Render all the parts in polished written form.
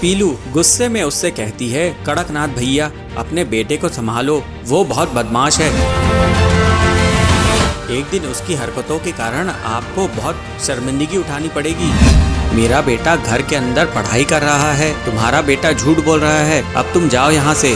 पीलू गुस्से में उससे कहती है, कड़कनाथ भैया अपने बेटे को संभालो, वो बहुत बदमाश है। एक दिन उसकी हरकतों के कारण आपको बहुत शर्मिंदगी उठानी पड़ेगी। मेरा बेटा घर के अंदर पढ़ाई कर रहा है, तुम्हारा बेटा झूठ बोल रहा है, अब तुम जाओ यहाँ से।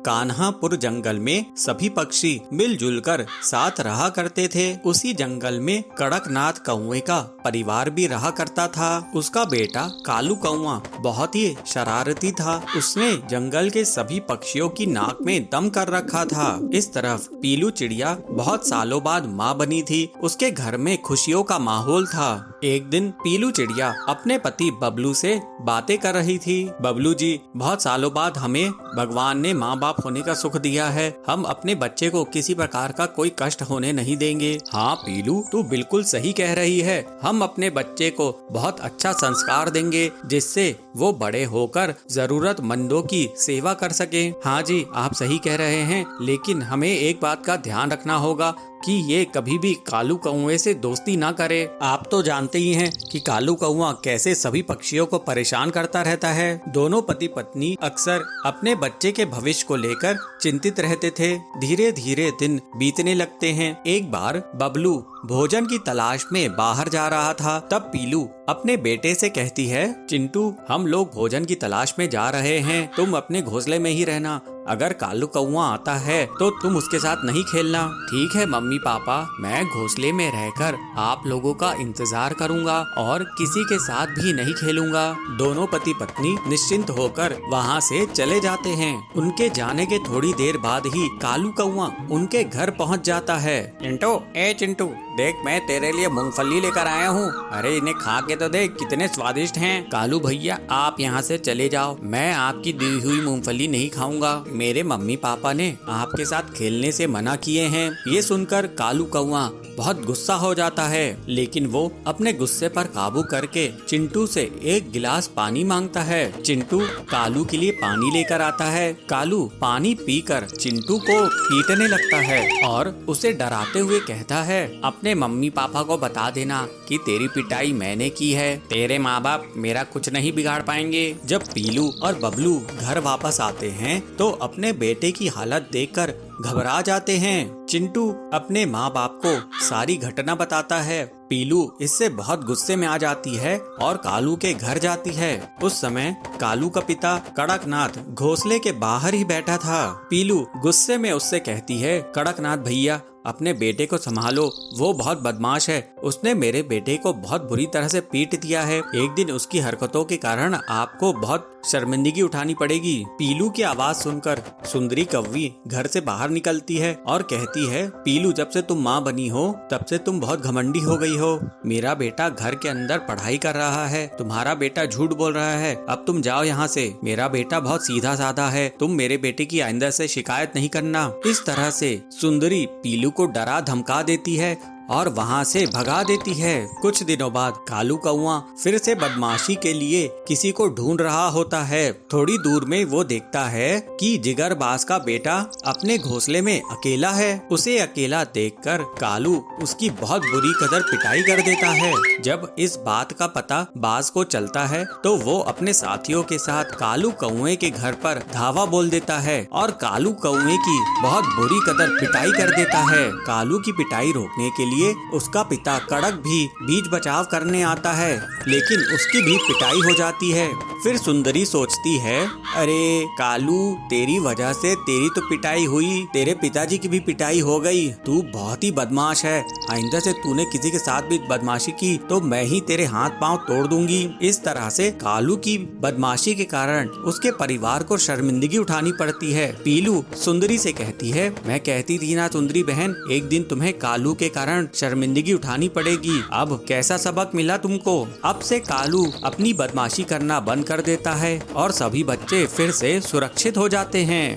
कान्हापुर जंगल में सभी पक्षी मिलजुल कर साथ रहा करते थे। उसी जंगल में कड़कनाथ कौवे का परिवार भी रहा करता था। उसका बेटा कालू कौवा बहुत ही शरारती था। उसने जंगल के सभी पक्षियों की नाक में दम कर रखा था। इस तरफ पीलू चिड़िया बहुत सालों बाद माँ बनी थी। उसके घर में खुशियों का माहौल था। एक दिन पीलू चिड़िया अपने पति बबलू से बातें कर रही थी। बबलू जी, बहुत सालों बाद हमें भगवान ने माँ बाप होने का सुख दिया है। हम अपने बच्चे को किसी प्रकार का कोई कष्ट होने नहीं देंगे। हाँ पीलू, तू बिल्कुल सही कह रही है। हम अपने बच्चे को बहुत अच्छा संस्कार देंगे, जिससे वो बड़े होकर जरूरतमंदों की सेवा कर सके। हाँ जी, आप सही कह रहे हैं, लेकिन हमें एक बात का ध्यान रखना होगा कि ये कभी भी कालू कौवे से दोस्ती ना करे। आप तो जानते ही हैं कि कालू कौवा कैसे सभी पक्षियों को परेशान करता रहता है। दोनों पति पत्नी अक्सर अपने बच्चे के भविष्य को लेकर चिंतित रहते थे। धीरे धीरे दिन बीतने लगते हैं। एक बार बबलू भोजन की तलाश में बाहर जा रहा था। तब पीलू अपने बेटे से कहती है, चिंटू, हम लोग भोजन की तलाश में जा रहे हैं, तुम अपने घोंसले में ही रहना। अगर कालू कौवा आता है तो तुम उसके साथ नहीं खेलना। ठीक है मम्मी पापा, मैं घोंसले में रहकर आप लोगों का इंतजार करूंगा और किसी के साथ भी नहीं खेलूंगा। दोनों पति पत्नी निश्चिंत होकर वहाँ से चले जाते हैं। उनके जाने के थोड़ी देर बाद ही कालू कौवा उनके घर पहुँच जाता है। चिंटू, ए चिंटू, देख मैं तेरे लिए मूंगफली लेकर आया हूँ। अरे इन्हें खा के तो देख, कितने स्वादिष्ट हैं। कालू भैया, आप यहाँ से चले जाओ, मैं आपकी दी हुई मूंगफली नहीं खाऊंगा। मेरे मम्मी पापा ने आपके साथ खेलने से मना किए हैं। ये सुनकर कालू कौवा बहुत गुस्सा हो जाता है, लेकिन वो अपने गुस्से पर काबू करके चिंटू से एक गिलास पानी मांगता है। चिंटू कालू के लिए पानी लेकर आता है। कालू पानी पीकर चिंटू को पीटने लगता है और उसे डराते हुए कहता है, अपने मम्मी पापा को बता देना कि तेरी पिटाई मैंने की है। तेरे माँ बाप मेरा कुछ नहीं बिगाड़ पाएंगे। जब पीलू और बबलू घर वापस आते हैं तो अपने बेटे की हालत देखकर घबरा जाते हैं। चिंटू अपने माँ बाप को सारी घटना बताता है। पीलू इससे बहुत गुस्से में आ जाती है और कालू के घर जाती है। उस समय कालू का पिता कड़कनाथ घोंसले के बाहर ही बैठा था। पीलू गुस्से में उससे कहती है, कड़कनाथ भैया अपने बेटे को संभालो, वो बहुत बदमाश है। उसने मेरे बेटे को बहुत बुरी तरह से पीट दिया है। एक दिन उसकी हरकतों के कारण आपको बहुत शर्मिंदगी उठानी पड़ेगी। पीलू की आवाज सुनकर सुंदरी कौवी घर से बाहर निकलती है और कहती है, पीलू, जब से तुम माँ बनी हो तब से तुम बहुत घमंडी हो गई हो। मेरा बेटा घर के अंदर पढ़ाई कर रहा है, तुम्हारा बेटा झूठ बोल रहा है, अब तुम जाओ यहाँ से। मेरा बेटा बहुत सीधा साधा है, तुम मेरे बेटे की आइंदा से शिकायत नहीं करना। इस तरह से सुंदरी पीलू को डरा धमका देती है और वहाँ से भगा देती है। कुछ दिनों बाद कालू कौवा फिर से बदमाशी के लिए किसी को ढूंढ रहा होता है। थोड़ी दूर में वो देखता है कि जिगरबाज का बेटा अपने घोंसले में अकेला है। उसे अकेला देखकर कालू उसकी बहुत बुरी कदर पिटाई कर देता है। जब इस बात का पता बाज को चलता है तो वो अपने साथियों के साथ कालू कौवे के घर पर धावा बोल देता है और कालू कौवे की बहुत बुरी कदर पिटाई कर देता है। कालू की पिटाई रोकने के लिए उसका पिता कड़क भी बीच बचाव करने आता है, लेकिन उसकी भी पिटाई हो जाती है। फिर सुंदरी सोचती है, अरे कालू, तेरी वजह से तेरी तो पिटाई हुई, तेरे पिताजी की भी पिटाई हो गई। तू बहुत ही बदमाश है, आइंदा से तूने किसी के साथ भी बदमाशी की तो मैं ही तेरे हाथ पांव तोड़ दूंगी। इस तरह से कालू की बदमाशी के कारण उसके परिवार को शर्मिंदगी उठानी पड़ती है। पीलू सुंदरी से कहती है, मैं कहती थी ना सुंदरी बहन, एक दिन तुम्हें कालू के कारण शर्मिंदगी उठानी पड़ेगी। अब कैसा सबक मिला तुमको? अब से कालू अपनी बदमाशी करना बंद कर देता है और सभी बच्चे फिर से सुरक्षित हो जाते हैं।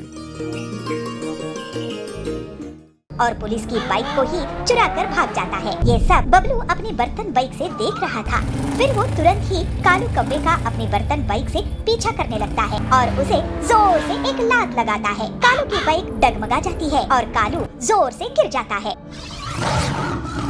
और पुलिस की बाइक को ही चुरा कर भाग जाता है। ये सब बबलू अपनी बर्तन बाइक से देख रहा था। फिर वो तुरंत ही कालू कौवे का अपनी बर्तन बाइक से पीछा करने लगता है और उसे जोर से एक लात लगाता है। कालू की बाइक डगमगा जाती है और कालू जोर से गिर जाता है।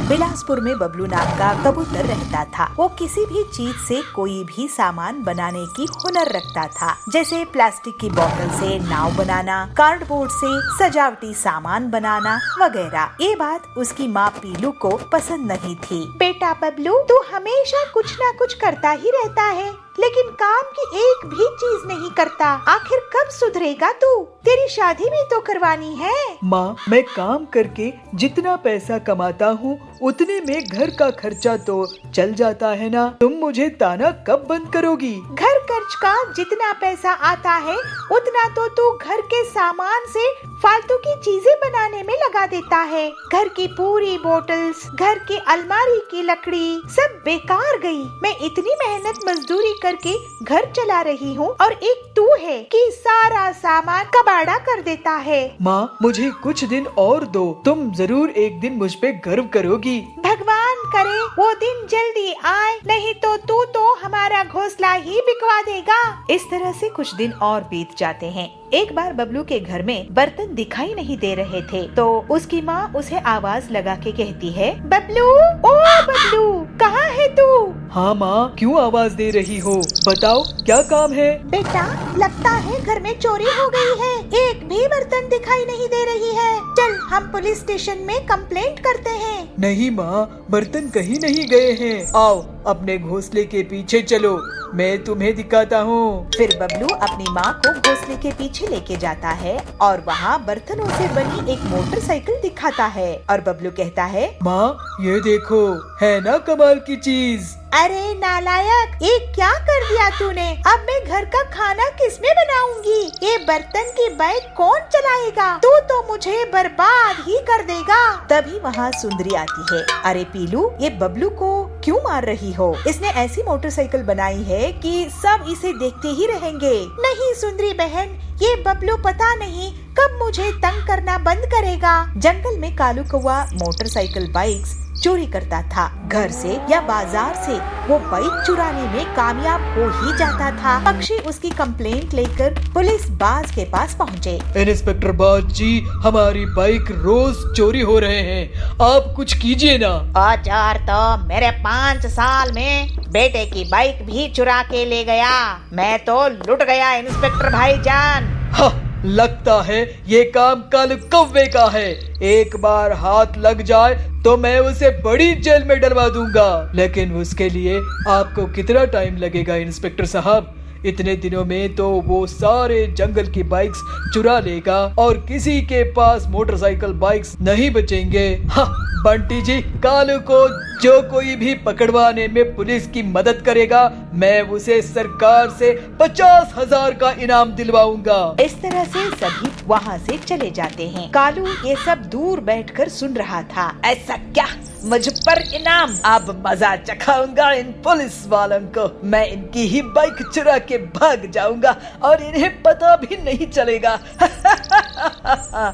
बिलासपुर में बबलू नाम का कबूतर रहता था। वो किसी भी चीज से कोई भी सामान बनाने की हुनर रखता था, जैसे प्लास्टिक की बोतल से नाव बनाना, कार्डबोर्ड से सजावटी सामान बनाना वगैरह। ये बात उसकी माँ पीलू को पसंद नहीं थी। बेटा बबलू, तू हमेशा कुछ ना कुछ करता ही रहता है, लेकिन काम की एक भी चीज नहीं करता। आखिर कब सुधरेगा तू? तेरी शादी भी तो करवानी है। माँ, मैं काम करके जितना पैसा कमाता हूँ उतने में घर का खर्चा तो चल जाता है ना। तुम मुझे ताना कब बंद करोगी? घर खर्च का जितना पैसा आता है उतना तो तू घर के सामान से फालतू की चीजें बनाने में लगा देता है। घर की पूरी बोतल्स, घर की अलमारी की लकड़ी सब बेकार गई। मैं इतनी मेहनत मजदूरी करके घर चला रही हूँ और एक तू है कि सारा सामान कबाड़ा कर देता है। माँ, मुझे कुछ दिन और दो, तुम जरूर एक दिन मुझ पे गर्व करोगी। भगवान करे वो दिन जल्दी आए, नहीं तो तू तो हमारा घोंसला ही बिकवा देगा। इस तरह से कुछ दिन और बीत जाते हैं। एक बार बबलू के घर में बर्तन दिखाई नहीं दे रहे थे, तो उसकी माँ उसे आवाज लगा के कहती है, बबलू, ओ बबलू, कहाँ है तू? हाँ माँ, क्यों आवाज दे रही हो? बताओ क्या काम है? बेटा, लगता है घर में चोरी हो गई है। एक भी बर्तन दिखाई नहीं दे रही है। चल हम पुलिस स्टेशन में कंप्लेंट करते हैं। नहीं माँ, बर्तन कहीं नहीं गए हैं। आओ अपने घोंसले के पीछे चलो, मैं तुम्हें दिखाता हूँ। फिर बबलू अपनी माँ को घोंसले के पीछे लेके जाता है और वहाँ बर्तनों से बनी एक मोटरसाइकिल दिखाता है और बबलू कहता है, माँ ये देखो, है ना कमाल की चीज। अरे नालायक, ये क्या कर दिया तूने? अब मैं घर का खाना किसमें बनाऊंगी? ये बर्तन की बाइक कौन चलाएगा? तू तो मुझे बर्बाद ही कर देगा। तभी वहाँ सुंदरी आती है। अरे पीलू, ये बबलू को क्यों मार रही हो? इसने ऐसी मोटरसाइकिल बनाई है कि सब इसे देखते ही रहेंगे। नहीं सुंदरी बहन, ये बबलू पता नहीं कब मुझे तंग करना बंद करेगा। जंगल में कालू कौवा मोटरसाइकिल बाइक्स चोरी करता था। घर से या बाजार से वो बाइक चुराने में कामयाब हो ही जाता था। पक्षी उसकी कंप्लेंट लेकर पुलिस बाज के पास पहुँचे। इंस्पेक्टर बाज जी, हमारी बाइक रोज चोरी हो रहे हैं, आप कुछ कीजिए ना। और तो मेरे 5 साल में बेटे की बाइक भी चुरा के ले गया। मैं तो लुट गया इंस्पेक्टर भाईजान। हाँ, लगता है ये काम कालू कौवे का है। एक बार हाथ लग जाए तो मैं उसे बड़ी जेल में डलवा दूंगा। लेकिन उसके लिए आपको कितना टाइम लगेगा इंस्पेक्टर साहब? इतने दिनों में तो वो सारे जंगल की बाइक्स चुरा लेगा और किसी के पास मोटरसाइकिल बाइक्स नहीं बचेंगे। हाँ, बंटी जी, कालू को जो कोई भी पकड़वाने में पुलिस की मदद करेगा, मैं उसे सरकार से 50,000 का इनाम दिलवाऊंगा। इस तरह से सभी वहाँ से चले जाते हैं। कालू ये सब दूर बैठकर सुन रहा था। ऐसा क्या, मुझ पर इनाम? अब मजा चखाऊंगा इन पुलिस वालों को। मैं इनकी ही बाइक चुरा के भाग जाऊंगा और इन्हें पता भी नहीं चलेगा।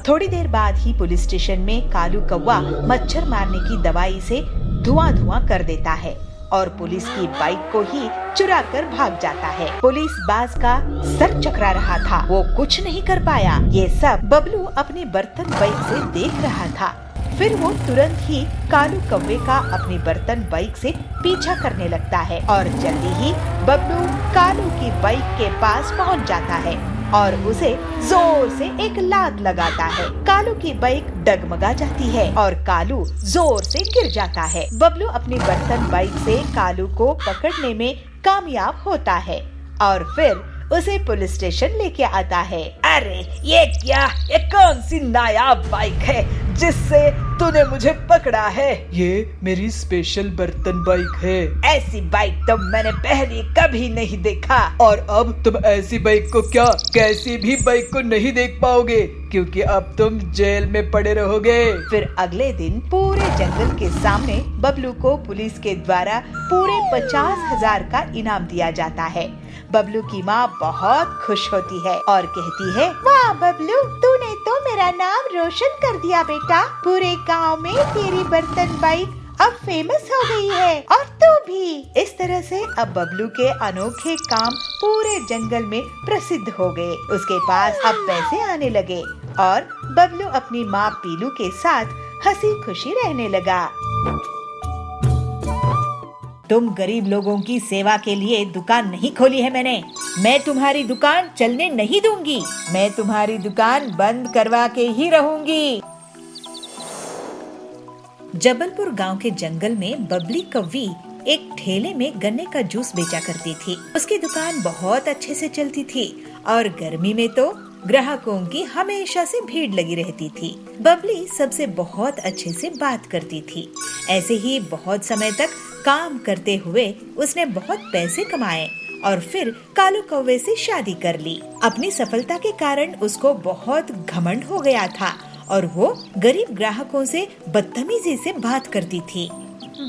थोड़ी देर बाद ही पुलिस स्टेशन में कालू कौवा मच्छर मारने की दवाई से धुआं कर देता है और पुलिस की बाइक को ही चुरा कर भाग जाता है। पुलिस बाज का सर चकरा रहा था, वो कुछ नहीं कर पाया। ये सब बबलू अपने बर्तन बाइक से देख रहा था। फिर वो तुरंत ही कालू कौवे का अपनी बर्तन बाइक से पीछा करने लगता है और जल्दी ही बबलू कालू की बाइक के पास पहुंच जाता है और उसे जोर से एक लात लगाता है। कालू की बाइक डगमगा जाती है और कालू जोर से गिर जाता है। बबलू अपनी बर्तन बाइक से कालू को पकड़ने में कामयाब होता है और फिर उसे पुलिस स्टेशन लेके आता है। अरे ये क्या, ये कौन सी नायाब बाइक है जिससे तूने मुझे पकड़ा है? ये मेरी स्पेशल बर्तन बाइक है। ऐसी बाइक तो मैंने पहले कभी नहीं देखा। और अब तुम ऐसी बाइक को क्या, कैसी भी बाइक को नहीं देख पाओगे, क्योंकि अब तुम जेल में पड़े रहोगे। फिर अगले दिन पूरे जंगल के सामने बबलू को पुलिस के द्वारा पूरे 50,000 का इनाम दिया जाता है। बबलू की माँ बहुत खुश होती है और कहती है, वाह बबलू, तूने तो मेरा नाम रोशन कर दिया बेटा। पूरे गांव में तेरी बर्तन बाइक अब फेमस हो गई है और तू भी। इस तरह से अब बबलू के अनोखे काम पूरे जंगल में प्रसिद्ध हो गए। उसके पास अब पैसे आने लगे और बबलू अपनी माँ पीलू के साथ हंसी खुशी रहने लगा। तुम गरीब लोगों की सेवा के लिए दुकान नहीं खोली है मैंने। मैं तुम्हारी दुकान चलने नहीं दूंगी। मैं तुम्हारी दुकान बंद करवा के ही रहूंगी। जबलपुर गांव के जंगल में बबली कौवी एक ठेले में गन्ने का जूस बेचा करती थी। उसकी दुकान बहुत अच्छे से चलती थी और गर्मी में तो ग्राहकों की हमेशा से भीड़ लगी रहती थी। बबली सबसे बहुत अच्छे से बात करती थी। ऐसे ही बहुत समय तक काम करते हुए उसने बहुत पैसे कमाए और फिर कालू कौवे से शादी कर ली। अपनी सफलता के कारण उसको बहुत घमंड हो गया था और वो गरीब ग्राहकों से बदतमीजी से बात करती थी।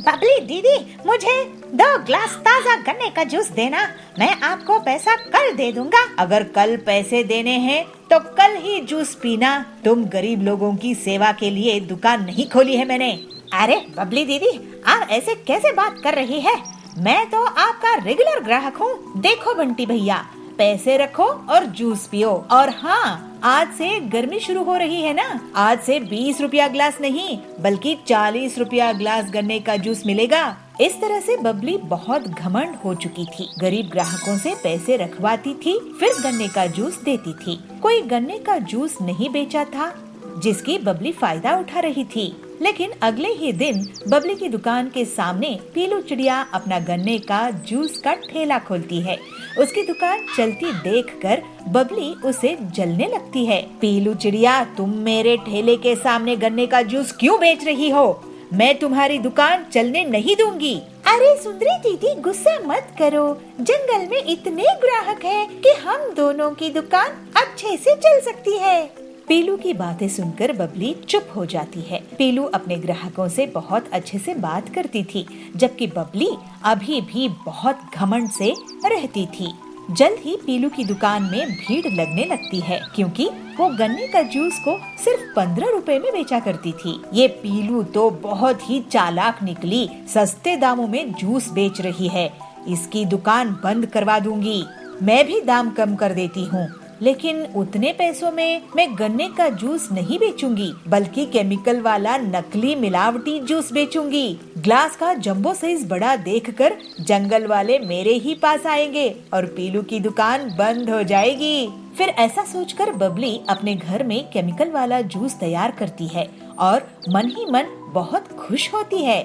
बबली दीदी, मुझे 2 ग्लास ताज़ा गन्ने का जूस देना। मैं आपको पैसा कल दे दूंगा। अगर कल पैसे देने हैं तो कल ही जूस पीना। तुम गरीब लोगों की सेवा के लिए दुकान नहीं खोली है मैंने। अरे बबली दीदी, आप ऐसे कैसे बात कर रही है? मैं तो आपका रेगुलर ग्राहक हूँ। देखो बंटी भैया, पैसे रखो और जूस पियो। और हाँ, आज से गर्मी शुरू हो रही है ना, आज से 20 रुपया ग्लास नहीं बल्कि 40 रुपया ग्लास गन्ने का जूस मिलेगा। इस तरह से बबली बहुत घमंड हो चुकी थी। गरीब ग्राहकों से पैसे रखवाती थी, फिर गन्ने का जूस देती थी। कोई गन्ने का जूस नहीं बेचा था जिसकी बबली फायदा उठा रही थी। लेकिन अगले ही दिन बबली की दुकान के सामने पीलू चिड़िया अपना गन्ने का जूस का ठेला खोलती है। उसकी दुकान चलती देखकर बबली उसे जलने लगती है। पीलू चिड़िया, तुम मेरे ठेले के सामने गन्ने का जूस क्यों बेच रही हो? मैं तुम्हारी दुकान चलने नहीं दूंगी। अरे सुंदरी दीदी, गुस्सा मत करो। जंगल में इतने ग्राहक हैं कि हम दोनों की दुकान अच्छे से चल सकती है। पीलू की बातें सुनकर बबली चुप हो जाती है। पीलू अपने ग्राहकों से बहुत अच्छे से बात करती थी, जबकि बबली अभी भी बहुत घमंड से रहती थी। जल्द ही पीलू की दुकान में भीड़ लगने लगती है, क्योंकि वो गन्ने का जूस को सिर्फ 15 रुपए में बेचा करती थी। ये पीलू तो बहुत ही चालाक निकली, सस्ते दामों में जूस बेच रही है। इसकी दुकान बंद करवा दूंगी। मैं भी दाम कम कर देती हूँ, लेकिन उतने पैसों में मैं गन्ने का जूस नहीं बेचूंगी, बल्कि केमिकल वाला नकली मिलावटी जूस बेचूंगी। ग्लास का जंबो साइज बड़ा देखकर जंगल वाले मेरे ही पास आएंगे और पीलू की दुकान बंद हो जाएगी। फिर ऐसा सोचकर बबली अपने घर में केमिकल वाला जूस तैयार करती है और मन ही मन बहुत खुश होती है।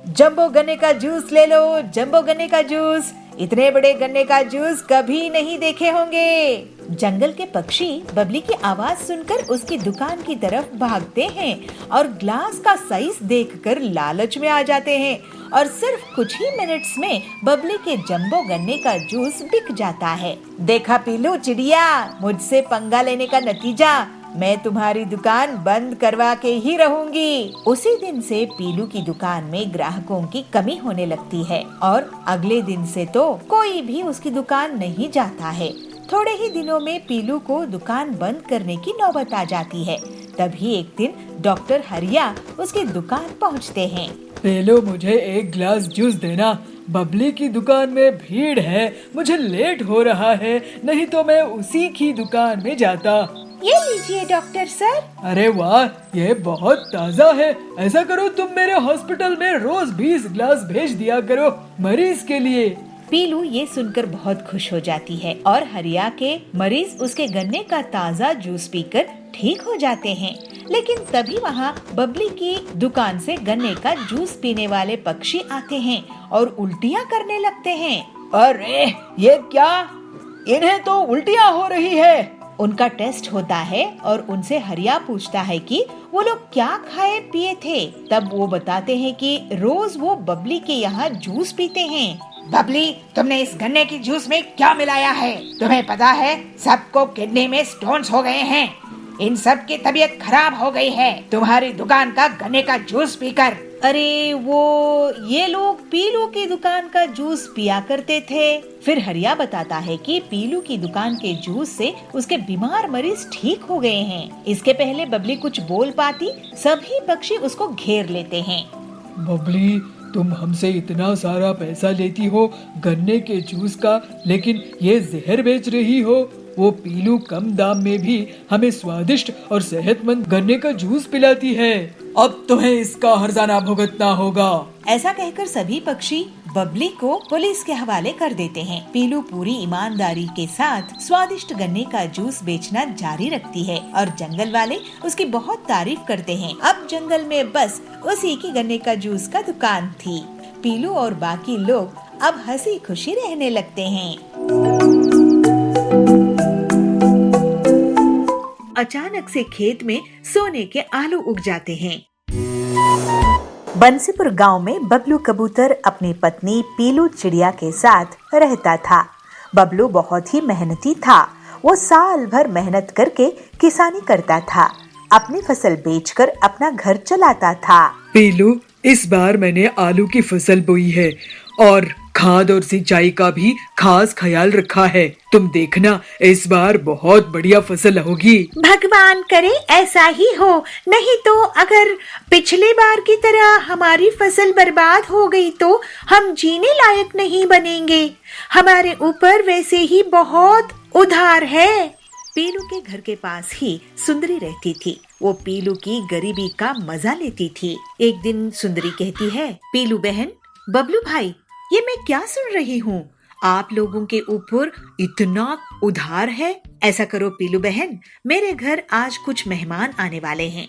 जंबो गन्ने का जूस ले लो, जंबो गन्ने का जूस। इतने बड़े गन्ने का जूस कभी नहीं देखे होंगे। जंगल के पक्षी बबली की आवाज सुनकर उसकी दुकान की तरफ भागते हैं और ग्लास का साइज देखकर लालच में आ जाते हैं और सिर्फ कुछ ही मिनट्स में बबली के जंबो गन्ने का जूस बिक जाता है। देखा पीलू चिड़िया, मुझसे पंगा लेने का नतीजा, मैं तुम्हारी दुकान बंद करवा के ही रहूंगी। उसी दिन से पीलू की दुकान में ग्राहकों की कमी होने लगती है और अगले दिन से तो कोई भी उसकी दुकान नहीं जाता है। थोड़े ही दिनों में पीलू को दुकान बंद करने की नौबत आ जाती है। तभी एक दिन डॉक्टर हरिया उसकी दुकान पहुंचते हैं। पेलो, मुझे 1 ग्लास जूस देना। बबली की दुकान में भीड़ है, मुझे लेट हो रहा है, नहीं तो मैं उसी की दुकान में जाता। ये लीजिए डॉक्टर सर। अरे वाह, ये बहुत ताज़ा है। ऐसा करो, तुम मेरे हॉस्पिटल में रोज 20 ग्लास भेज दिया करो मरीज के लिए। पीलू ये सुनकर बहुत खुश हो जाती है और हरिया के मरीज उसके गन्ने का ताज़ा जूस पीकर ठीक हो जाते हैं। लेकिन तभी वहाँ बबली की दुकान से गन्ने का जूस पीने वाले पक्षी आते हैं और उल्टियाँ करने लगते हैं। अरे ये क्या, इन्हें तो उल्टियाँ हो रही है। उनका टेस्ट होता है और उनसे हरिया पूछता है कि वो लोग क्या खाए पिए थे। तब वो बताते हैं कि रोज वो बबली के यहाँ जूस पीते हैं। बबली, तुमने इस गन्ने की जूस में क्या मिलाया है? तुम्हें पता है सबको किडनी में स्टोन्स हो गए हैं। इन सब की तबीयत खराब हो गई है तुम्हारी दुकान का गन्ने का जूस पीकर। अरे ये लोग पीलू की दुकान का जूस पिया करते थे। फिर हरिया बताता है कि पीलू की दुकान के जूस से उसके बीमार मरीज ठीक हो गए हैं। इसके पहले बबली कुछ बोल पाती, सभी पक्षी उसको घेर लेते हैं। बबली, तुम हमसे इतना सारा पैसा लेती हो गन्ने के जूस का, लेकिन ये जहर बेच रही हो। वो पीलू कम दाम में भी हमें स्वादिष्ट और सेहतमंद गन्ने का जूस पिलाती है। अब तुम्हें इसका हर्जाना भुगतना होगा। ऐसा कहकर सभी पक्षी बबली को पुलिस के हवाले कर देते हैं। पीलू पूरी ईमानदारी के साथ स्वादिष्ट गन्ने का जूस बेचना जारी रखती है और जंगल वाले उसकी बहुत तारीफ करते हैं। अब जंगल में बस उसी की गन्ने का जूस का दुकान थी। पीलू और बाकी लोग अब हंसी खुशी रहने लगते हैं। अचानक से खेत में सोने के आलू उग जाते हैं। बंसीपुर गांव में बबलू कबूतर अपनी पत्नी पीलू चिड़िया के साथ रहता था। बबलू बहुत ही मेहनती था। वो साल भर मेहनत करके किसानी करता था। अपनी फसल बेचकर अपना घर चलाता था। पीलू, इस बार मैंने आलू की फसल बोई है और खाद और सिंचाई का भी खास ख्याल रखा है। तुम देखना, इस बार बहुत बढ़िया फसल होगी। भगवान करे ऐसा ही हो, नहीं तो अगर पिछले बार की तरह हमारी फसल बर्बाद हो गई तो हम जीने लायक नहीं बनेंगे। हमारे ऊपर वैसे ही बहुत उधार है। पीलू के घर के पास ही सुंदरी रहती थी। वो पीलू की गरीबी का मजा लेती थी। एक दिन सुंदरी कहती है, पीलू बहन, बबलू भाई, ये मैं क्या सुन रही हूँ? आप लोगों के ऊपर इतना उधार है। ऐसा करो पीलू बहन, मेरे घर आज कुछ मेहमान आने वाले हैं।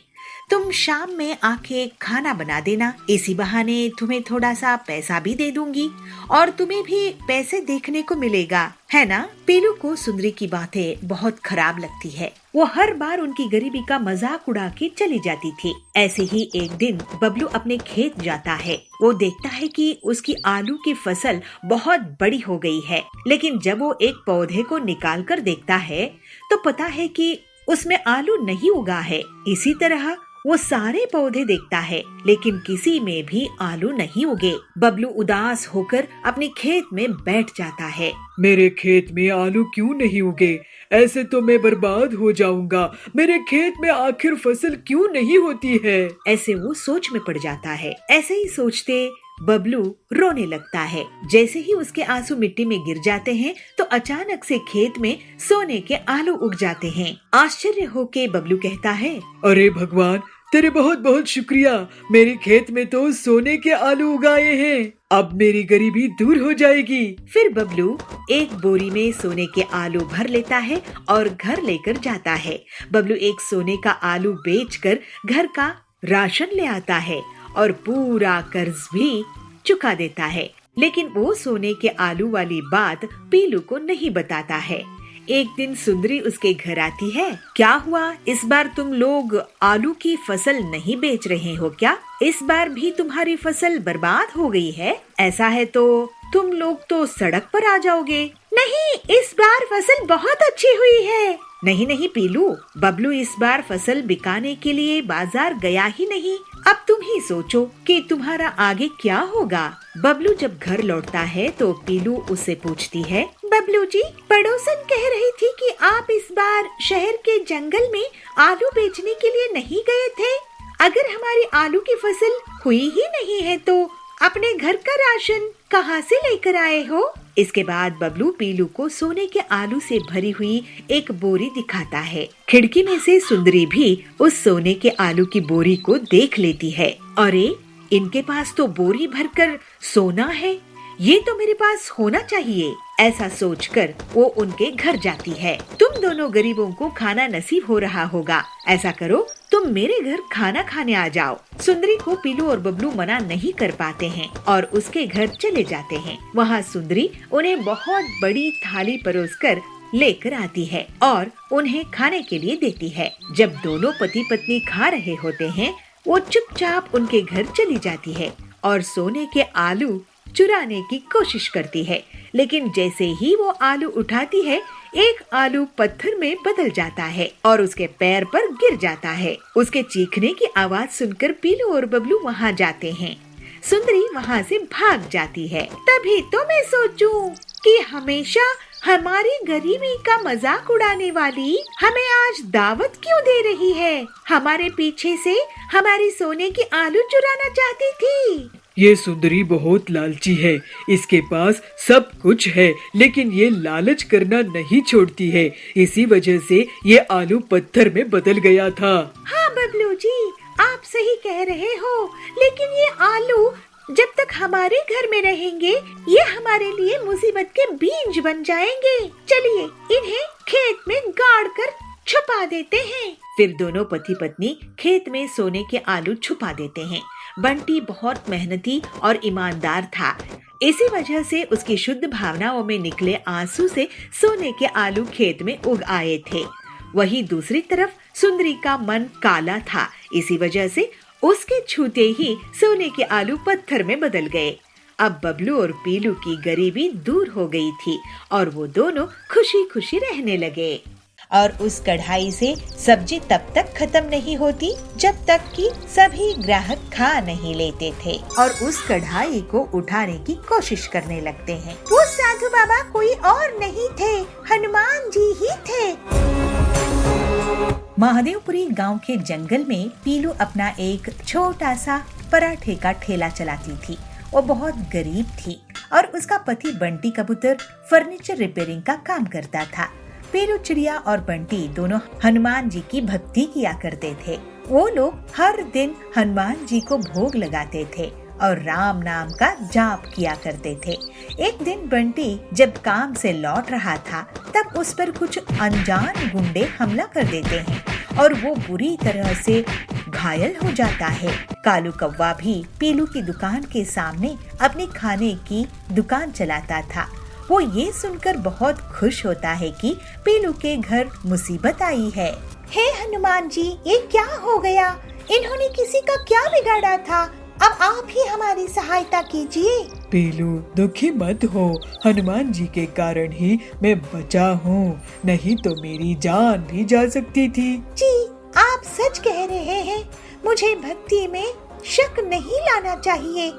तुम शाम में आके खाना बना देना। इसी बहाने तुम्हें थोड़ा सा पैसा भी दे दूंगी और तुम्हें भी पैसे देखने को मिलेगा, है ना? पीलू को सुंदरी की बातें बहुत खराब लगती है। वो हर बार उनकी गरीबी का मजाक उड़ा के चली जाती थी। ऐसे ही एक दिन बबलू अपने खेत जाता है। वो देखता है कि उसकी आलू की फसल बहुत बड़ी हो गई है, लेकिन जब वो एक पौधे को निकाल कर देखता है तो पता है कि उसमें आलू नहीं उगा है। इसी तरह वो सारे पौधे देखता है, लेकिन किसी में भी आलू नहीं उगे। बबलू उदास होकर अपने खेत में बैठ जाता है। मेरे खेत में आलू क्यों नहीं उगे? ऐसे तो मैं बर्बाद हो जाऊंगा। मेरे खेत में आखिर फसल क्यों नहीं होती है? ऐसे वो सोच में पड़ जाता है। ऐसे ही सोचते बबलू रोने लगता है। जैसे ही उसके आंसू मिट्टी में गिर जाते हैं तो अचानक से खेत में सोने के आलू उग जाते हैं। आश्चर्य होके बबलू कहता है, अरे भगवान, तेरे बहुत बहुत शुक्रिया। मेरे खेत में तो सोने के आलू उगाए हैं। अब मेरी गरीबी दूर हो जाएगी। फिर बबलू एक बोरी में सोने के आलू भर लेता है और घर लेकर जाता है। बबलू एक सोने का आलू बेचकर घर का राशन ले आता है और पूरा कर्ज भी चुका देता है। लेकिन वो सोने के आलू वाली बात पीलू को नहीं बताता है। एक दिन सुंदरी उसके घर आती है। क्या हुआ, इस बार तुम लोग आलू की फसल नहीं बेच रहे हो क्या? इस बार भी तुम्हारी फसल बर्बाद हो गई है? ऐसा है तो तुम लोग तो सड़क पर आ जाओगे। नहीं, इस बार फसल बहुत अच्छी हुई है। नहीं नहीं पीलू, बबलू इस बार फसल बिकाने के लिए बाजार गया ही नहीं। अब तुम ही सोचो कि तुम्हारा आगे क्या होगा। बबलू जब घर लौटता है तो पीलू उससे पूछती है, बबलू जी, पड़ोसन कह रही थी कि आप इस बार शहर के जंगल में आलू बेचने के लिए नहीं गए थे। अगर हमारी आलू की फसल हुई ही नहीं है तो अपने घर का राशन कहाँ से लेकर आए हो? इसके बाद बबलू पीलू को सोने के आलू से भरी हुई एक बोरी दिखाता है। खिड़की में से सुंदरी भी उस सोने के आलू की बोरी को देख लेती है। अरे, इनके पास तो बोरी भरकर सोना है, ये तो मेरे पास होना चाहिए। ऐसा सोचकर वो उनके घर जाती है। तुम दोनों गरीबों को खाना नसीब हो रहा होगा। ऐसा करो, तुम मेरे घर खाना खाने आ जाओ। सुंदरी को पीलू और बबलू मना नहीं कर पाते हैं और उसके घर चले जाते हैं। वहाँ सुंदरी उन्हें बहुत बड़ी थाली परोसकर लेकर आती है और उन्हें खाने के लिए देती है। जब दोनों पति पत्नी खा रहे होते हैं, वो चुपचाप उनके घर चली जाती है और सोने के आलू चुराने की कोशिश करती है। लेकिन जैसे ही वो आलू उठाती है, एक आलू पत्थर में बदल जाता है और उसके पैर पर गिर जाता है। उसके चीखने की आवाज सुनकर पीलू और बबलू वहाँ जाते हैं। सुंदरी वहाँ से भाग जाती है। तभी तो मैं सोचूं कि हमेशा हमारी गरीबी का मजाक उड़ाने वाली हमें आज दावत क्यों दे रही है? हमारे पीछे से हमारी सोने की आलू चुराना चाहती थी। ये सुंदरी बहुत लालची है। इसके पास सब कुछ है, लेकिन ये लालच करना नहीं छोड़ती है। इसी वजह से ये आलू पत्थर में बदल गया था। हाँ बबलू जी, आप सही कह रहे हो, लेकिन ये आलू जब तक हमारे घर में रहेंगे ये हमारे लिए मुसीबत के बीज बन जाएंगे। चलिए इन्हें खेत में गाड़ कर छुपा देते हैं। फिर दोनों पति पत्नी खेत में सोने के आलू छुपा देते हैं। बंटी बहुत मेहनती और ईमानदार था, इसी वजह से उसकी शुद्ध भावनाओं में निकले आंसू से सोने के आलू खेत में उग आए थे। वहीं दूसरी तरफ सुंदरी का मन काला था, इसी वजह से उसके छूते ही सोने के आलू पत्थर में बदल गए। अब बबलू और पीलू की गरीबी दूर हो गई थी और वो दोनों खुशी खुशी रहने लगे। और उस कढ़ाई से सब्जी तब तक खत्म नहीं होती जब तक कि सभी ग्राहक खा नहीं लेते थे और उस कढ़ाई को उठाने की कोशिश करने लगते हैं। वो साधु बाबा कोई और नहीं थे, हनुमान जी ही थे। महादेवपुरी गांव के जंगल में पीलू अपना एक छोटा सा पराठे का ठेला चलाती थी। वो बहुत गरीब थी और उसका पति बंटी कबूतर फर्नीचर रिपेयरिंग का काम करता था। पीलू चिड़िया और बंटी दोनों हनुमान जी की भक्ति किया करते थे। वो लोग हर दिन हनुमान जी को भोग लगाते थे और राम नाम का जाप किया करते थे। एक दिन बंटी जब काम से लौट रहा था तब उस पर कुछ अनजान गुंडे हमला कर देते हैं और वो बुरी तरह से घायल हो जाता है। कालू कौवा भी पीलू की दुकान के सामने अपने खाने की दुकान चलाता था। वो ये सुनकर बहुत खुश होता है कि पीलू के घर मुसीबत आई है। हे हनुमान जी, ये क्या हो गया? इन्होंने किसी का क्या बिगाड़ा था? अब आप ही हमारी सहायता कीजिए। पीलू दुखी मत हो, हनुमान जी के कारण ही मैं बचा हूँ, नहीं तो मेरी जान भी जा सकती थी। जी आप सच कह रहे हैं, मुझे भक्ति में शक नहीं लाना चाहिए।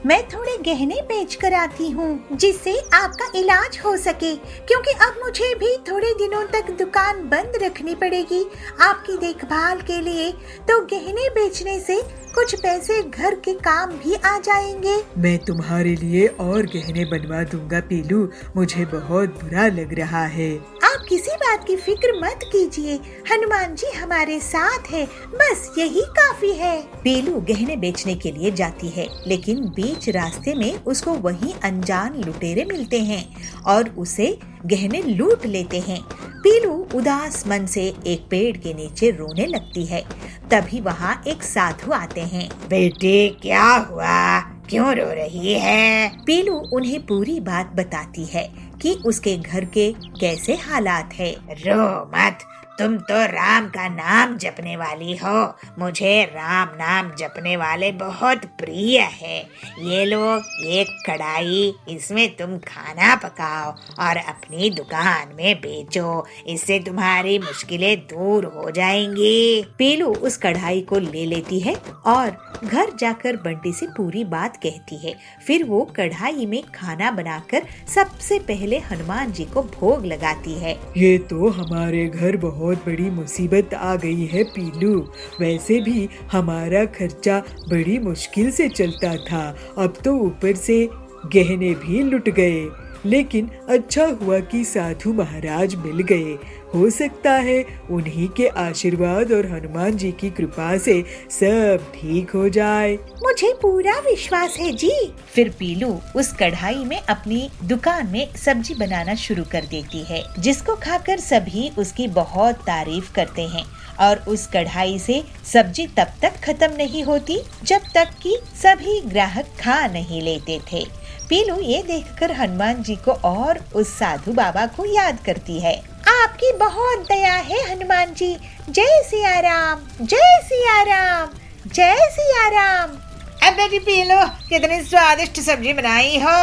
मैं थोड़े गहने बेच कर आती हूँ जिससे आपका इलाज हो सके, क्योंकि अब मुझे भी थोड़े दिनों तक दुकान बंद रखनी पड़ेगी आपकी देखभाल के लिए। तो गहने बेचने से कुछ पैसे घर के काम भी आ जाएंगे। मैं तुम्हारे लिए और गहने बनवा दूंगा पीलू, मुझे बहुत बुरा लग रहा है। आप किसी बात की फिक्र मत कीजिए, हनुमान जी हमारे साथ है, बस यही काफी है। पीलू गहने बेचने के लिए जाती है, लेकिन बीच रास्ते में उसको वही अनजान लुटेरे मिलते हैं और उसे गहने लूट लेते हैं। पीलू उदास मन से एक पेड़ के नीचे रोने लगती है। तभी वहाँ एक साधु आते हैं। बेटे क्या हुआ, क्यों रो रही है? पीलू उन्हें पूरी बात बताती है कि उसके घर के कैसे हालात है। रो मत, तुम तो राम का नाम जपने वाली हो, मुझे राम नाम जपने वाले बहुत प्रिय है। ये लो एक कढ़ाई, इसमें तुम खाना पकाओ और अपनी दुकान में बेचो, इससे तुम्हारी मुश्किलें दूर हो जाएंगी। पीलू उस कढ़ाई को ले लेती है और घर जाकर बंटी से पूरी बात कहती है। फिर वो कढ़ाई में खाना बनाकर सबसे पहले हनुमान जी को भोग लगाती है। ये तो हमारे घर बहुत बड़ी मुसीबत आ गई है पीलू, वैसे भी हमारा खर्चा बड़ी मुश्किल से चलता था, अब तो ऊपर से गहने भी लुट गए। लेकिन अच्छा हुआ कि साधु महाराज मिल गए, हो सकता है उन्हीं के आशीर्वाद और हनुमान जी की कृपा से सब ठीक हो जाए। मुझे पूरा विश्वास है जी। फिर पीलू उस कढ़ाई में अपनी दुकान में सब्जी बनाना शुरू कर देती है, जिसको खाकर सभी उसकी बहुत तारीफ करते हैं। और उस कढ़ाई से सब्जी तब तक खत्म नहीं होती जब तक कि सभी ग्राहक खा नहीं लेते थे। पीलू ये देखकर हनुमान जी को और उस साधु बाबा को याद करती है। आपकी बहुत दया है हनुमान जी, जय सिया राम, जय सिया राम, जय सिया राम। अब बेटी पीलू कितनी स्वादिष्ट सब्जी बनाई हो,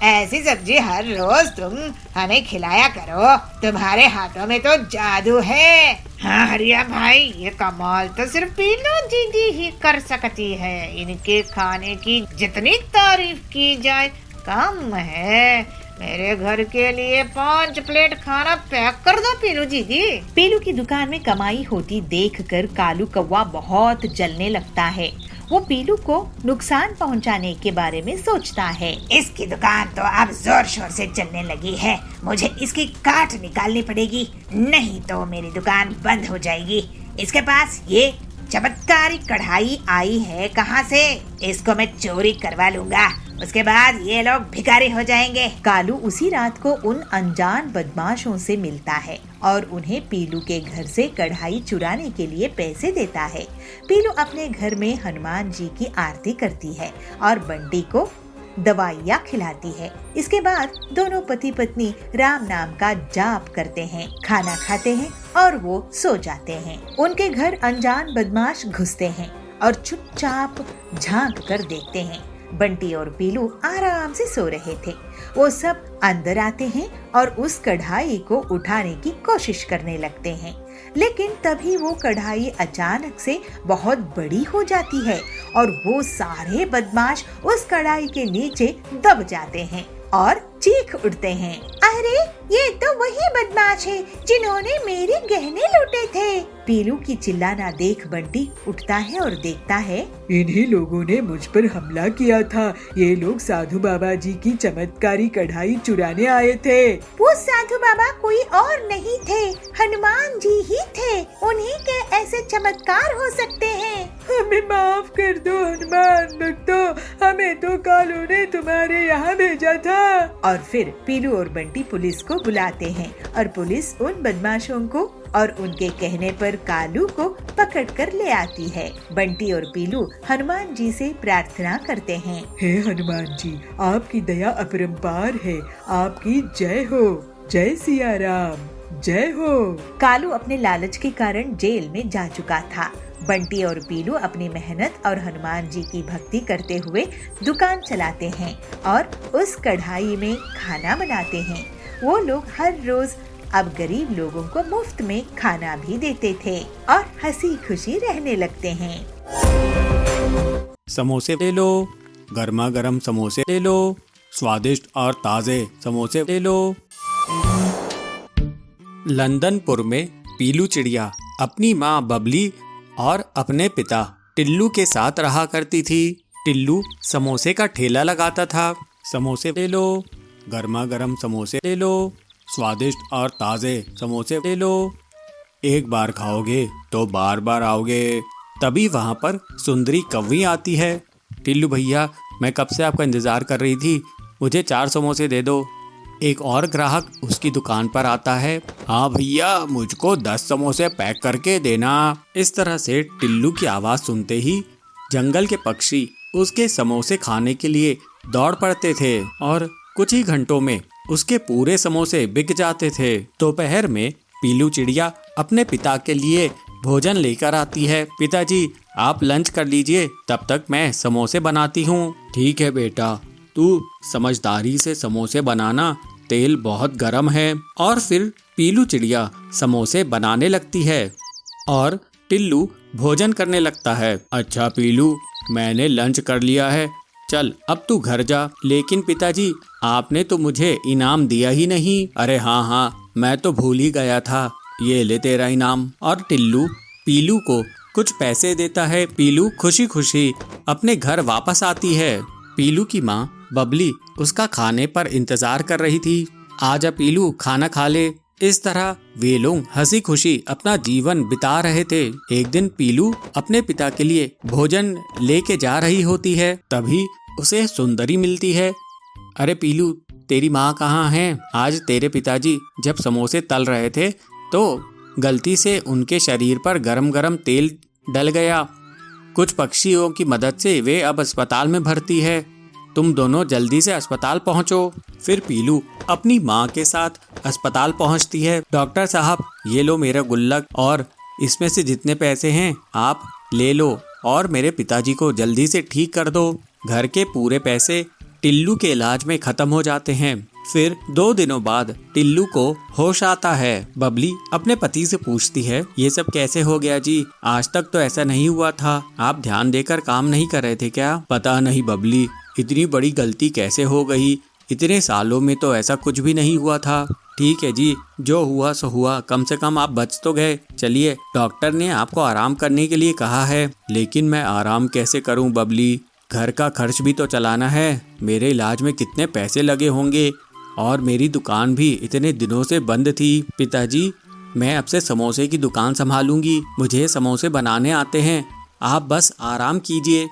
ऐसी सब्जी हर रोज तुम हमें खिलाया करो, तुम्हारे हाथों में तो जादू है। हाँ हरिया भाई, ये कमाल तो सिर्फ पीलू दीदी ही कर सकती है, इनके खाने की जितनी तारीफ की जाए कम है। मेरे घर के लिए 5 प्लेट खाना पैक कर दो पीलू दीदी। पीलू की दुकान में कमाई होती देखकर कालू कौवा बहुत जलने लगता है। वो पीलू को नुकसान पहुंचाने के बारे में सोचता है। इसकी दुकान तो अब जोर शोर से चलने लगी है, मुझे इसकी काट निकालनी पड़ेगी, नहीं तो मेरी दुकान बंद हो जाएगी। इसके पास ये चमत्कारी कढ़ाई आई है कहाँ से? इसको मैं चोरी करवा लूंगा, उसके बाद ये लोग भिखारी हो जाएंगे। कालू उसी रात को उन अनजान बदमाशों से मिलता है और उन्हें पीलू के घर से कढ़ाई चुराने के लिए पैसे देता है। पीलू अपने घर में हनुमान जी की आरती करती है और बंटी को दवाइयाँ खिलाती है। इसके बाद दोनों पति पत्नी राम नाम का जाप करते हैं, खाना खाते हैं और वो सो जाते हैं। उनके घर अनजान बदमाश घुसते हैं और चुपचाप झांक कर देखते हैं। बंटी और पीलू आराम से सो रहे थे। वो सब अंदर आते हैं और उस कढ़ाई को उठाने की कोशिश करने लगते हैं, लेकिन तभी वो कढ़ाई अचानक से बहुत बड़ी हो जाती है और वो सारे बदमाश उस कढ़ाई के नीचे दब जाते हैं और चीख उठते हैं, अरे ये तो वही बदमाश है जिन्होंने मेरे गहने लूटे थे। पीलू की चिल्लाना देख बंटी उठता है और देखता है, इन्हीं लोगों ने मुझ पर हमला किया था। ये लोग साधु बाबा जी की चमत्कारी कढ़ाई चुराने आए थे। वो साधु बाबा कोई और नहीं थे, हनुमान जी ही थे। उन्हीं के ऐसे चमत्कार हो सकते हैं। हमें माफ कर दो हनुमान भक्तों, हमें तो कालू ने तुम्हारे यहाँ भेजा था। और फिर पीलू और बंटी पुलिस को बुलाते हैं और पुलिस उन बदमाशों को और उनके कहने पर कालू को पकड़कर ले आती है। बंटी और पीलू हनुमान जी से प्रार्थना करते हैं, हे हनुमान जी, आपकी दया अपरंपार है, आपकी जय हो। जय सिया राम, जय हो। कालू अपने लालच के कारण जेल में जा चुका था। बंटी और पीलू अपनी मेहनत और हनुमान जी की भक्ति करते हुए दुकान चलाते हैं और उस कढ़ाई में खाना बनाते हैं। वो लोग हर रोज अब गरीब लोगों को मुफ्त में खाना भी देते थे और हंसी खुशी रहने लगते हैं। समोसे ले लो, गर्मा गर्म समोसे ले लो, स्वादिष्ट और ताजे समोसे ले लो। लंदनपुर में पीलू चिड़िया अपनी माँ बबली और अपने पिता टिल्लू के साथ रहा करती थी। टिल्लू समोसे का ठेला लगाता था। समोसे ले लो, गर्मा गर्म समोसे ले लो, स्वादिष्ट और ताज़े समोसे ले लो। एक बार खाओगे तो बार बार आओगे। तभी वहाँ पर सुंदरी कौवी आती है। टिल्लू भैया, मैं कब से आपका इंतज़ार कर रही थी, मुझे 4 समोसे दे दो। एक और ग्राहक उसकी दुकान पर आता है, हाँ भैया, मुझको 10 समोसे पैक करके देना। इस तरह से टिल्लू की आवाज़ सुनते ही जंगल के पक्षी उसके समोसे खाने के लिए दौड़ पड़ते थे और कुछ ही घंटों में उसके पूरे समोसे बिक जाते थे। दोपहर में पीलू चिड़िया अपने पिता के लिए भोजन लेकर आती है। पिताजी, आप लंच कर लीजिए, तब तक मैं समोसे बनाती हूँ। ठीक है बेटा, तू समझदारी से समोसे बनाना, तेल बहुत गर्म है। और फिर पीलू चिड़िया समोसे बनाने लगती है और टिल्लू भोजन करने लगता है। अच्छा पीलू, मैंने लंच कर लिया है, चल अब तू घर जा। लेकिन पिताजी, आपने तो मुझे इनाम दिया ही नहीं। अरे हाँ, मैं तो भूल ही गया था, ये ले तेरा इनाम। और टिल्लू पीलू को कुछ पैसे देता है। पीलू खुशी खुशी अपने घर वापस आती है। पीलू की माँ बबली उसका खाने पर इंतजार कर रही थी। आजा पीलू, खाना खा ले। इस तरह वे लोग हंसी खुशी अपना जीवन बिता रहे थे। एक दिन पीलू अपने पिता के लिए भोजन लेके जा रही होती है। तभी उसे सुंदरी मिलती है। अरे पीलू, तेरी माँ कहाँ है? आज तेरे पिताजी जब समोसे तल रहे थे तो गलती से उनके शरीर पर गरम गरम तेल डल गया। कुछ पक्षियों की मदद से वे अब अस्पताल में भर्ती है। तुम दोनों जल्दी से अस्पताल पहुंचो। फिर पीलू अपनी माँ के साथ अस्पताल पहुंचती है। डॉक्टर साहब, ये लो मेरा गुल्लक और इसमें से जितने पैसे हैं आप ले लो और मेरे पिताजी को जल्दी से ठीक कर दो। घर के पूरे पैसे टिल्लू के इलाज में खत्म हो जाते हैं। फिर 2 दिनों बाद टिल्लू को होश आता है। बबली अपने पति से पूछती है, ये सब कैसे हो गया जी? आज तक तो ऐसा नहीं हुआ था। आप ध्यान देकर काम नहीं कर रहे थे क्या? पता नहीं बबली, इतनी बड़ी गलती कैसे हो गई? इतने सालों में तो ऐसा कुछ भी नहीं हुआ था। ठीक है जी, जो हुआ सो हुआ, कम से कम आप बच तो गए। चलिए, डॉक्टर ने आपको आराम करने के लिए कहा है। लेकिन मैं आराम कैसे करूं बबली? घर का खर्च भी तो चलाना है। मेरे इलाज में कितने पैसे लगे होंगे और मेरी दुकान भी इतने दिनों से बंद थी। पिताजी, मैं अब से समोसे की दुकान संभालूंगी। मुझे समोसे बनाने आते हैं, आप बस आराम कीजिए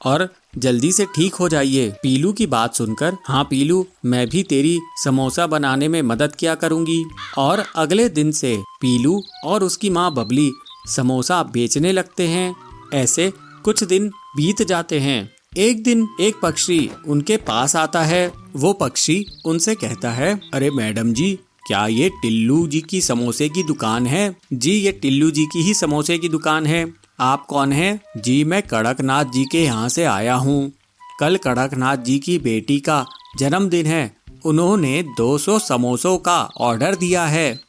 और जल्दी से ठीक हो जाइए। पीलू की बात सुनकर, हाँ पीलू, मैं भी तेरी समोसा बनाने में मदद किया करूंगी। और अगले दिन से पीलू और उसकी माँ बबली समोसा बेचने लगते हैं। ऐसे कुछ दिन बीत जाते हैं। एक दिन एक पक्षी उनके पास आता है। वो पक्षी उनसे कहता है, अरे मैडम जी, क्या ये टिल्लू जी की समोसे की दुकान है? जी, ये टिल्लू जी की ही समोसे की दुकान है। आप कौन हैं? जी, मैं कड़कनाथ जी के यहाँ से आया हूँ। कल कड़कनाथ जी की बेटी का जन्मदिन है। उन्होंने 200 समोसों का ऑर्डर दिया है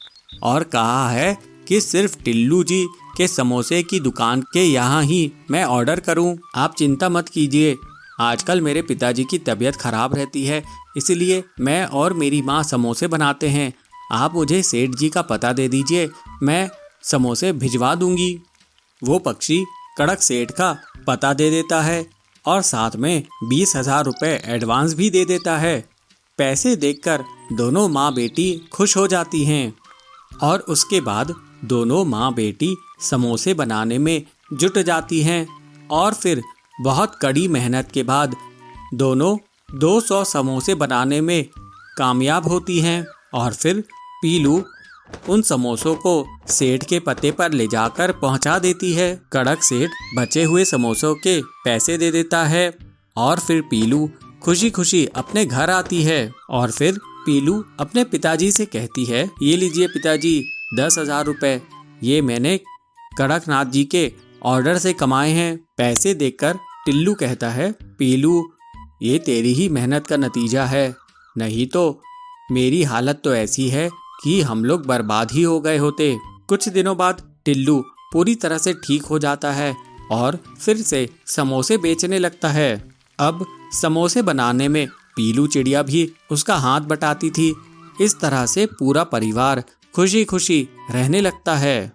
और कहा है कि सिर्फ टिल्लू जी के समोसे की दुकान के यहाँ ही मैं ऑर्डर करूँ। आप चिंता मत कीजिए, आजकल मेरे पिताजी की तबीयत खराब रहती है, इसलिए मैं और मेरी माँ समोसे बनाते हैं। आप मुझे सेठ जी का पता दे दीजिए, मैं समोसे भिजवा दूंगी। वो पक्षी कड़क सेठ का पता दे देता है और साथ में 20,000 रुपये एडवांस भी दे देता है। पैसे देखकर दोनों माँ बेटी खुश हो जाती हैं और उसके बाद दोनों माँ बेटी समोसे बनाने में जुट जाती हैं और फिर बहुत कड़ी मेहनत के बाद दोनों 200 समोसे बनाने में कामयाब होती हैं। और फिर पीलू उन समोसों को सेठ के पते पर ले जाकर पहुंचा देती है। कड़क सेठ बचे हुए समोसों के पैसे दे देता है और फिर पीलू खुशी खुशी अपने घर आती है। और फिर पीलू अपने पिताजी से कहती है, ये लीजिए पिताजी 10,000 रुपये, ये मैंने कड़कनाथ जी के ऑर्डर से कमाए हैं। पैसे देखकर टिल्लू कहता है, पीलू, ये तेरी ही मेहनत का नतीजा है, नहीं तो मेरी हालत तो ऐसी है कि हम लोग बर्बाद ही हो गए होते। कुछ दिनों बाद टिल्लू पूरी तरह से ठीक हो जाता है और फिर से समोसे बेचने लगता है। अब समोसे बनाने में पीलू चिड़िया भी उसका हाथ बटाती थी। इस तरह से पूरा परिवार खुशी खुशी रहने लगता है।